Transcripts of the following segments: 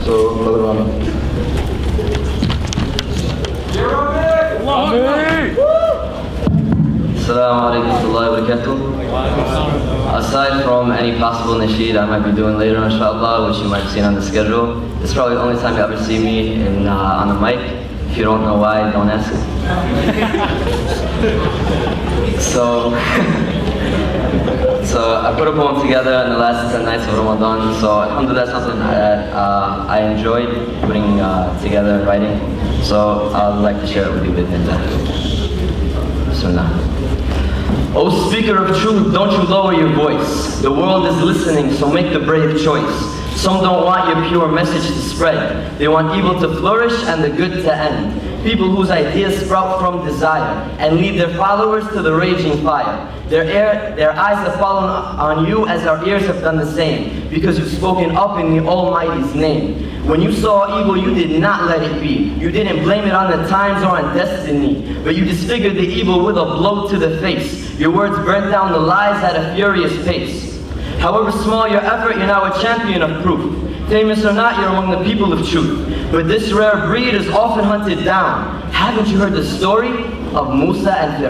So, Brother Ramy. Assalamu alaikum wa rahmatullahi wa barakatuh. Aside from any possible nasheed I might be doing later, inshallah, which you might have seen on the schedule, it's probably the only time you ever see me on the mic. If you don't know why, don't ask. So I put a poem together in the last 10 nights of Ramadan. So alhamdulillah, that's something that I enjoyed putting together and writing. So I'd like to share it with you with Bismillah. O speaker of truth, don't you lower your voice. The world is listening, so make the brave choice. Some don't want your pure message to spread. They want evil to flourish and the good to end. People whose ideas sprout from desire and lead their followers to the raging fire. Their eyes have fallen on you as our ears have done the same, because you've spoken up in the Almighty's name. When you saw evil, you did not let it be. You didn't blame it on the times or on destiny, but you disfigured the evil with a blow to the face. Your words burnt down the lies at a furious pace. However small your effort, you're now a champion of proof. Famous or not, you're among the people of truth. But this rare breed is often hunted down. Haven't you heard the story of Musa and Fir?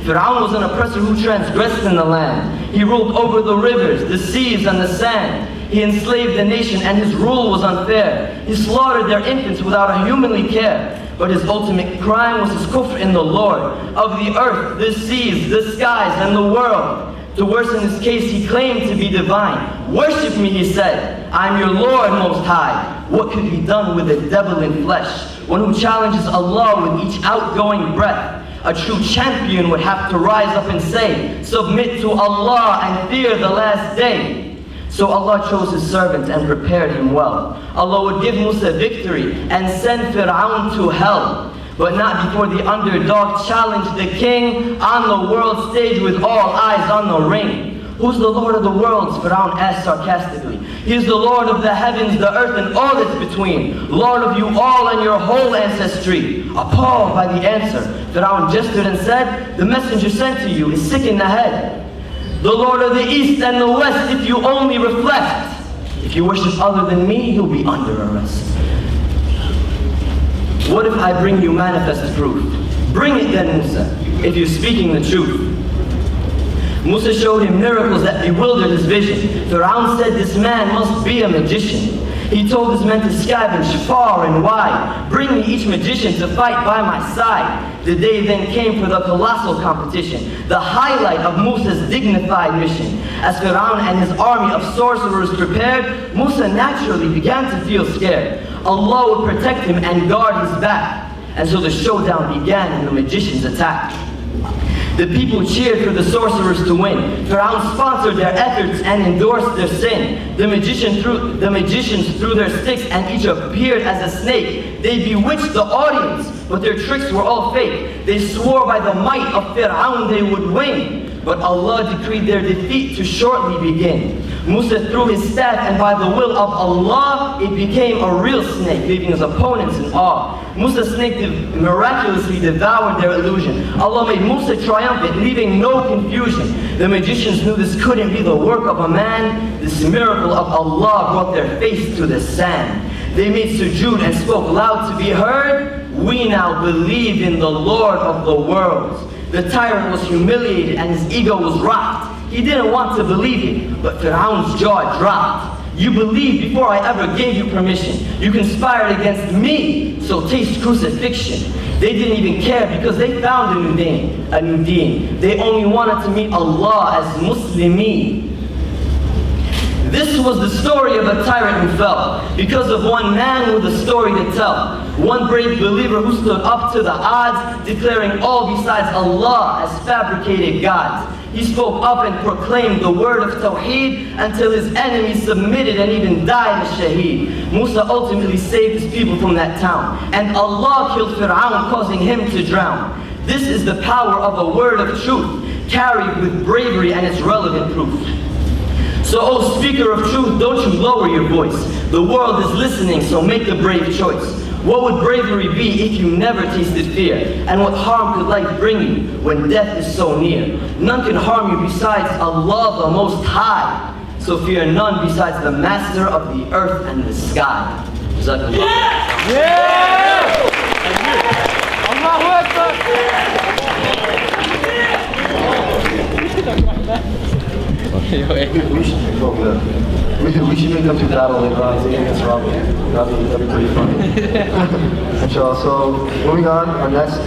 Fir'aun was an oppressor who transgressed in the land. He ruled over the rivers, the seas, and the sand. He enslaved the nation, and his rule was unfair. He slaughtered their infants without a humanly care. But his ultimate crime was his kufr in the Lord of the earth, the seas, the skies, and the world. To worsen his case, he claimed to be divine. Worship me, he said. I am your Lord most high. What could be done with a devil in flesh? One who challenges Allah with each outgoing breath. A true champion would have to rise up and say, submit to Allah and fear the last day. So Allah chose his servant and prepared him well. Allah would give Musa victory and send Fir'aun to hell. But not before the underdog challenged the king on the world stage with all eyes on the ring. Who's the Lord of the worlds? Fir'aun asked sarcastically. He is the Lord of the heavens, the earth, and all that's between. Lord of you all and your whole ancestry. Appalled by the answer, Fir'aun gestured and said, the messenger sent to you is sick in the head. The Lord of the east and the west, if you only reflect. If you worship other than me, you'll be under arrest. What if I bring you manifest proof? Bring it then, Musa, if you're speaking the truth. Musa showed him miracles that bewildered his vision. Fir'aun said this man must be a magician. He told his men to scavenge far and wide. Bring me each magician to fight by my side. The day then came for the colossal competition, the highlight of Musa's dignified mission. As Fir'aun and his army of sorcerers prepared, Musa naturally began to feel scared. Allah would protect him and guard his back. And so the showdown began and the magicians attacked. The people cheered for the sorcerers to win. Fir'aun sponsored their efforts and endorsed their sin. The magicians threw their sticks and each appeared as a snake. They bewitched the audience, but their tricks were all fake. They swore by the might of Fir'aun they would win. But Allah decreed their defeat to shortly begin. Musa threw his staff and by the will of Allah, it became a real snake, leaving his opponents in awe. Musa's snake miraculously devoured their illusion. Allah made Musa triumphant, leaving no confusion. The magicians knew this couldn't be the work of a man. This miracle of Allah brought their face to the sand. They made sujood and spoke loud to be heard. We now believe in the Lord of the worlds. The tyrant was humiliated and his ego was rocked. He didn't want to believe it, but Fir'aun's jaw dropped. You believed before I ever gave you permission. You conspired against me, so taste crucifixion. They didn't even care because they found a new deen. They only wanted to meet Allah as Muslimin. This was the story of a tyrant who fell because of one man with a story to tell. One brave believer who stood up to the odds, declaring all besides Allah as fabricated gods. He spoke up and proclaimed the word of Tawheed until his enemies submitted and even died as shaheed. Musa ultimately saved his people from that town, and Allah killed Fir'aun, causing him to drown. This is the power of a word of truth, carried with bravery and its relevant proof. So, O speaker of truth, don't you lower your voice. The world is listening, so make the brave choice. What would bravery be if you never tasted fear? And what harm could life bring you when death is so near? None can harm you besides Allah the Most High. So fear none besides the master of the earth and the sky. We should make them do battle later on against Ramy. That'd be pretty funny. Inshallah. So moving on, our next